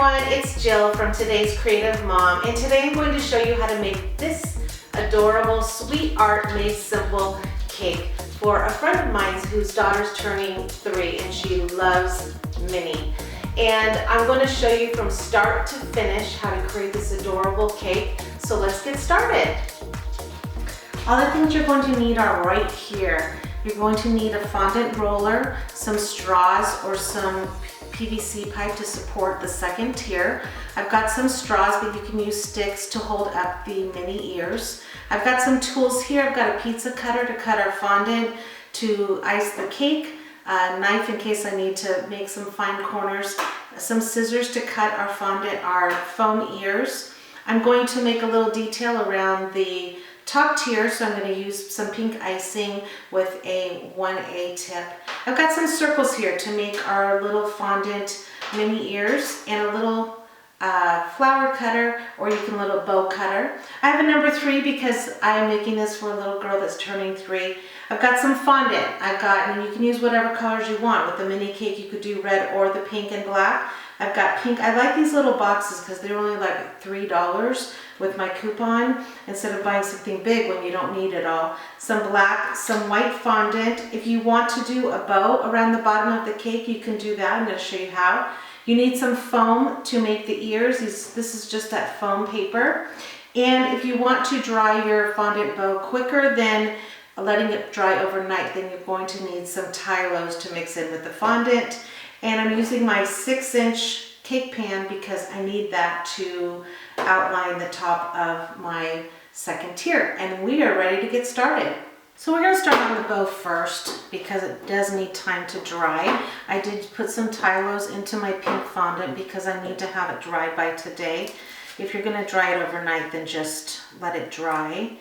everyone, it's Jill from Today's Creative Mom, and today I'm going to show you how to make this adorable Sweet Art Made Simple cake for a friend of mine whose daughter's turning 3 and she loves Minnie. And I'm going to show you from start to finish how to create this adorable cake. So let's get started. All the things you're going to need are right here. You're going to need a fondant roller, some straws or some PVC pipe to support the second tier. I've got some straws, but you can use sticks to hold up the mini ears. I've got some tools here. I've got a pizza cutter to cut our fondant to ice the cake, a knife in case I need to make some fine corners, some scissors to cut our fondant, our foam ears. I'm going to make a little detail around the top tier, so I'm going to use some pink icing with a 1A tip. I've got some circles here to make our little fondant mini ears and a little flower cutter, or you can little bow cutter. I have a number 3 because I'm making this for a little girl that's turning 3. I've got some fondant. And you can use whatever colors you want. With the mini cake, you could do red or the pink and black. I've got pink. I like these little boxes because they're only like $3 with my coupon instead of buying something big when you don't need it all. Some black, some white fondant. If you want to do a bow around the bottom of the cake, you can do that. I'm going to show you how. You need some foam to make the ears. This is just that foam paper. And if you want to dry your fondant bow quicker than letting it dry overnight, then you're going to need some Tylos to mix in with the fondant. And I'm using my 6-inch cake pan because I need that to outline the top of my second tier. And we are ready to get started. So we're going to start on the bow first because it does need time to dry. I did put some Tylos into my pink fondant because I need to have it dried by today. If you're going to dry it overnight, then just let it dry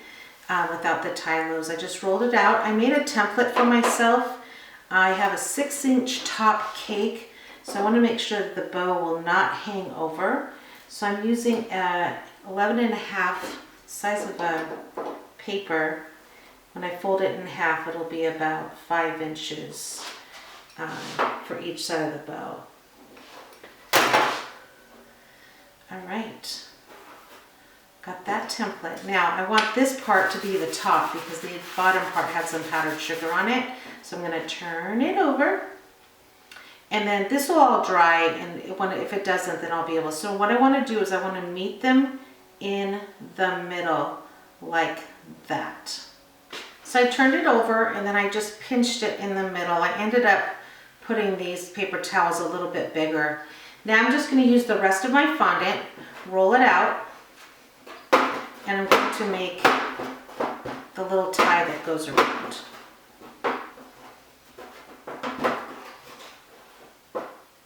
without the Tylos. I just rolled it out. I made a template for myself. I have a 6-inch top cake, so I want to make sure that the bow will not hang over. So I'm using a 11.5 size of a paper. When I fold it in half, it'll be about 5 inches for each side of the bow. All right, got that template. Now I want this part to be the top because the bottom part had some powdered sugar on it. So I'm going to turn it over, and then this will all dry, and if it doesn't, then I'll be able. So what I want to do is I want to meet them in the middle like that. So I turned it over and then I just pinched it in the middle. I ended up putting these paper towels a little bit bigger. Now I'm just going to use the rest of my fondant, roll it out, and I'm going to make the little tie that goes around.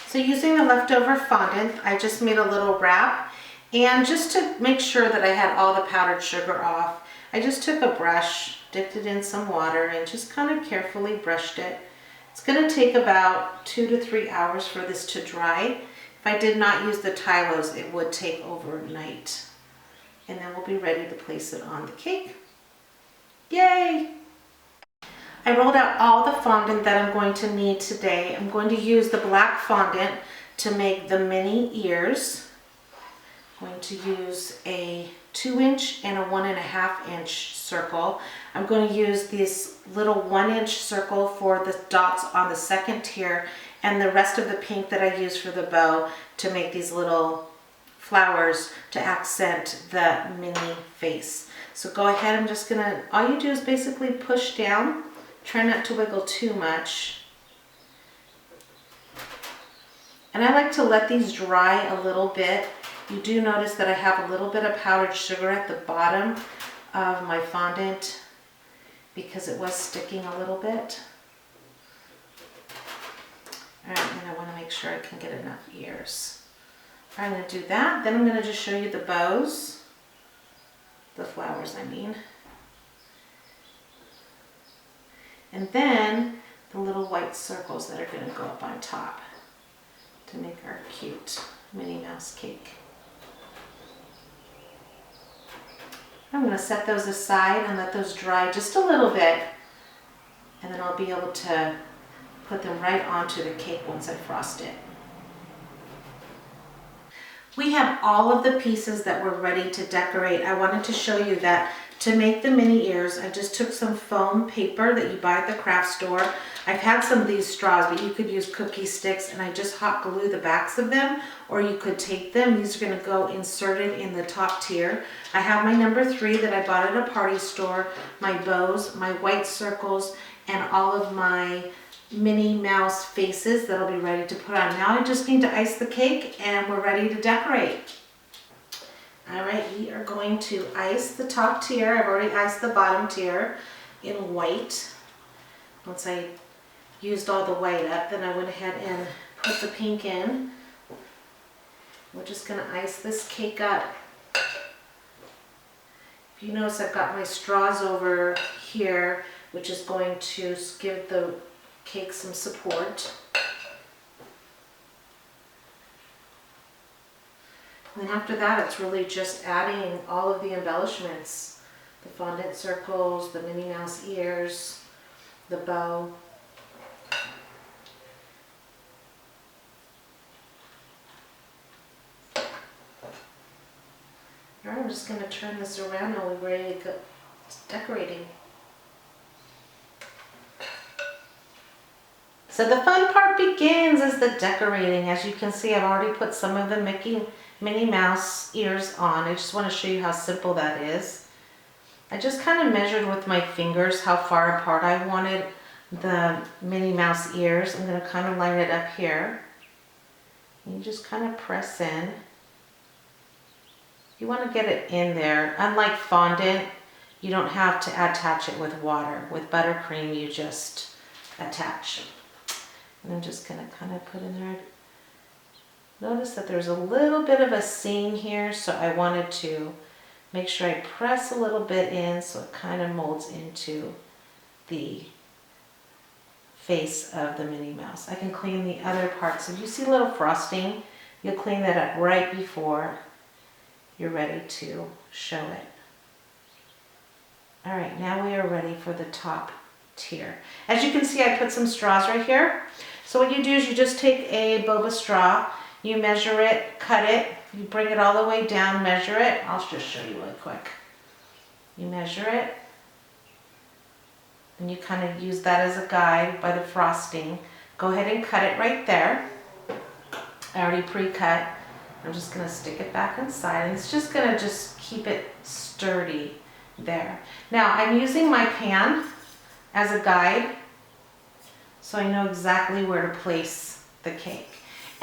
So using the leftover fondant, I just made a little wrap, and just to make sure that I had all the powdered sugar off, I just took a brush, dipped it in some water, and just kind of carefully brushed it. It's going to take about 2 to 3 hours for this to dry. If I did not use the Tylos, it would take overnight. And then we'll be ready to place it on the cake. Yay! I rolled out all the fondant that I'm going to need today. I'm going to use the black fondant to make the mini ears. I'm going to use a 2-inch and a 1.5-inch circle. I'm going to use this little 1-inch circle for the dots on the second tier, and the rest of the pink that I use for the bow to make these little flowers to accent the mini face. So go ahead, I'm just gonna, all you do is basically push down. Try not to wiggle too much. And I like to let these dry a little bit. You do notice that I have a little bit of powdered sugar at the bottom of my fondant because it was sticking a little bit. All right, and I want to make sure I can get enough ears. All right, I'm going to do that. Then I'm going to just show you the bows, the flowers I mean. And then the little white circles that are going to go up on top to make our cute Minnie Mouse cake. I'm going to set those aside and let those dry just a little bit, and then I'll be able to put them right onto the cake once I frost it. We have all of the pieces that we're ready to decorate. I wanted to show you that to make the mini ears, I just took some foam paper that you buy at the craft store. I've had some of these straws, but you could use cookie sticks, and I just hot glue the backs of them, or you could take them. These are gonna go inserted in the top tier. I have my number 3 that I bought at a party store, my bows, my white circles, and all of my Minnie Mouse faces that'll be ready to put on. Now I just need to ice the cake and we're ready to decorate. All right, we are going to ice the top tier. I've already iced the bottom tier in white. Once I used all the white up, then I went ahead and put the pink in. We're just gonna ice this cake up. If you notice, I've got my straws over here, which is going to give the cake some support. And after that, it's really just adding all of the embellishments. The fondant circles, the Minnie Mouse ears, the bow. All right, I'm just gonna turn this around and we're ready to go decorating. So the fun part begins is the decorating. As you can see, I've already put some of the Minnie Mouse ears on. I just want to show you how simple that is. I just kind of measured with my fingers how far apart I wanted the Minnie Mouse ears. I'm going to kind of line it up here. And you just kind of press in. You want to get it in there. Unlike fondant, you don't have to attach it with water. With buttercream, you just attach. And I'm just going to kind of put in there. Notice that there's a little bit of a seam here, so I wanted to make sure I press a little bit in so it kind of molds into the face of the Minnie Mouse. I can clean the other parts. If you see a little frosting, you'll clean that up right before you're ready to show it. All right, now we are ready for the top tier. As you can see, I put some straws right here. So what you do is you just take a boba straw, you measure it, cut it, you bring it all the way down, measure it. I'll just show you really quick. You measure it, and you kind of use that as a guide by the frosting. Go ahead and cut it right there. I already pre-cut. I'm just gonna stick it back inside, and it's just gonna just keep it sturdy there. Now I'm using my pan as a guide, so I know exactly where to place the cake.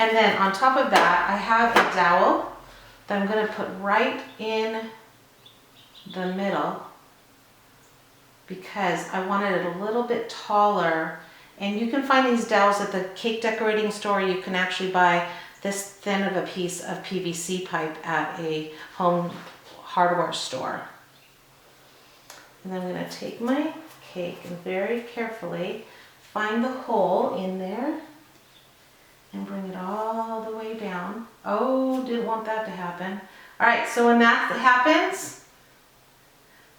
And then on top of that, I have a dowel that I'm going to put right in the middle because I wanted it a little bit taller. And you can find these dowels at the cake decorating store. You can actually buy this thin of a piece of PVC pipe at a home hardware store. And then I'm going to take my cake and very carefully find the hole in there and bring it all the way down. Oh, didn't want that to happen. All right, so when that happens,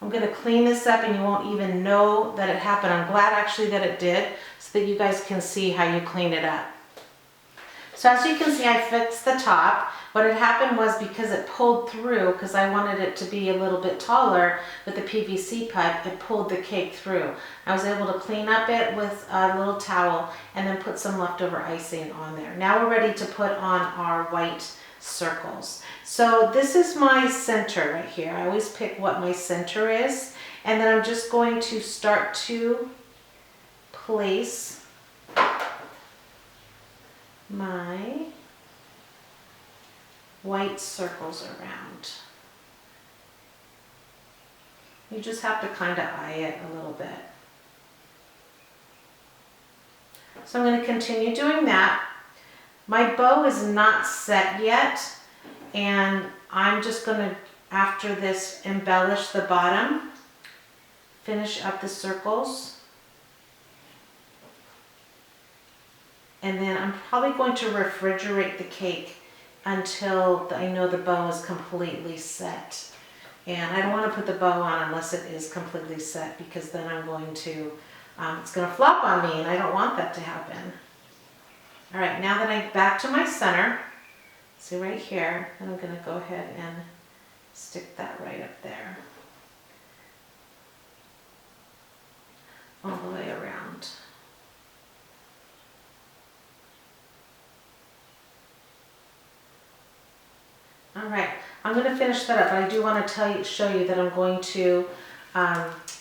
I'm gonna clean this up and you won't even know that it happened. I'm glad actually that it did so that you guys can see how you clean it up. So as you can see, I fixed the top. What had happened was because it pulled through, because I wanted it to be a little bit taller with the PVC pipe, it pulled the cake through. I was able to clean up it with a little towel and then put some leftover icing on there. Now we're ready to put on our white circles. So this is my center right here. I always pick what my center is, and then I'm just going to start to place my white circles around. You just have to kind of eye it a little bit. So I'm going to continue doing that. My bow is not set yet, and I'm just going to, after this, embellish the bottom, finish up the circles. And then I'm probably going to refrigerate the cake until I know the bow is completely set. And I don't want to put the bow on unless it is completely set, because then I'm going to, it's going to flop on me, and I don't want that to happen. All right, now that I'm back to my center, See right here, and I'm going to go ahead and stick that right up there. All the way around. All right, I'm going to finish that up, but I do want to show you that I'm going to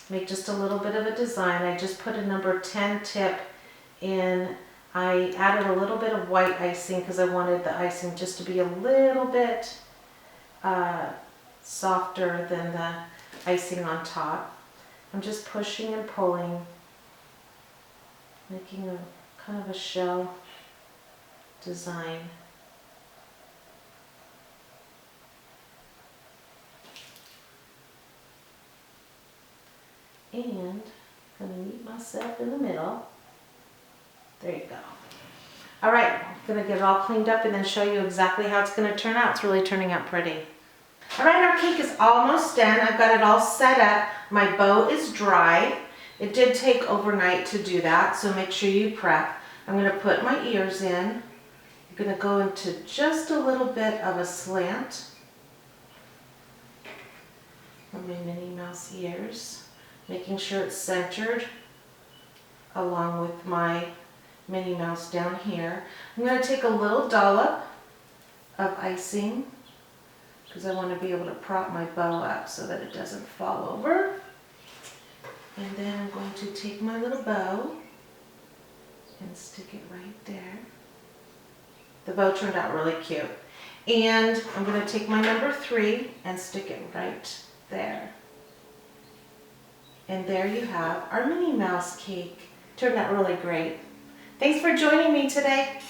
make just a little bit of a design. I just put a number 10 tip in. I added a little bit of white icing because I wanted the icing just to be a little bit softer than the icing on top. I'm just pushing and pulling, making a kind of a shell design. And I'm going to meet myself in the middle. There you go. All right, I'm going to get it all cleaned up and then show you exactly how it's going to turn out. It's really turning out pretty. All right, our cake is almost done. I've got it all set up. My bow is dry. It did take overnight to do that, so make sure you prep. I'm going to put my ears in. I'm going to go into just a little bit of a slant for my Minnie Mouse ears, making sure it's centered along with my Minnie Mouse down here. I'm going to take a little dollop of icing because I want to be able to prop my bow up so that it doesn't fall over. And then I'm going to take my little bow and stick it right there. The bow turned out really cute. And I'm going to take my number 3 and stick it right there. And there you have our Minnie Mouse cake. Turned out really great. Thanks for joining me today.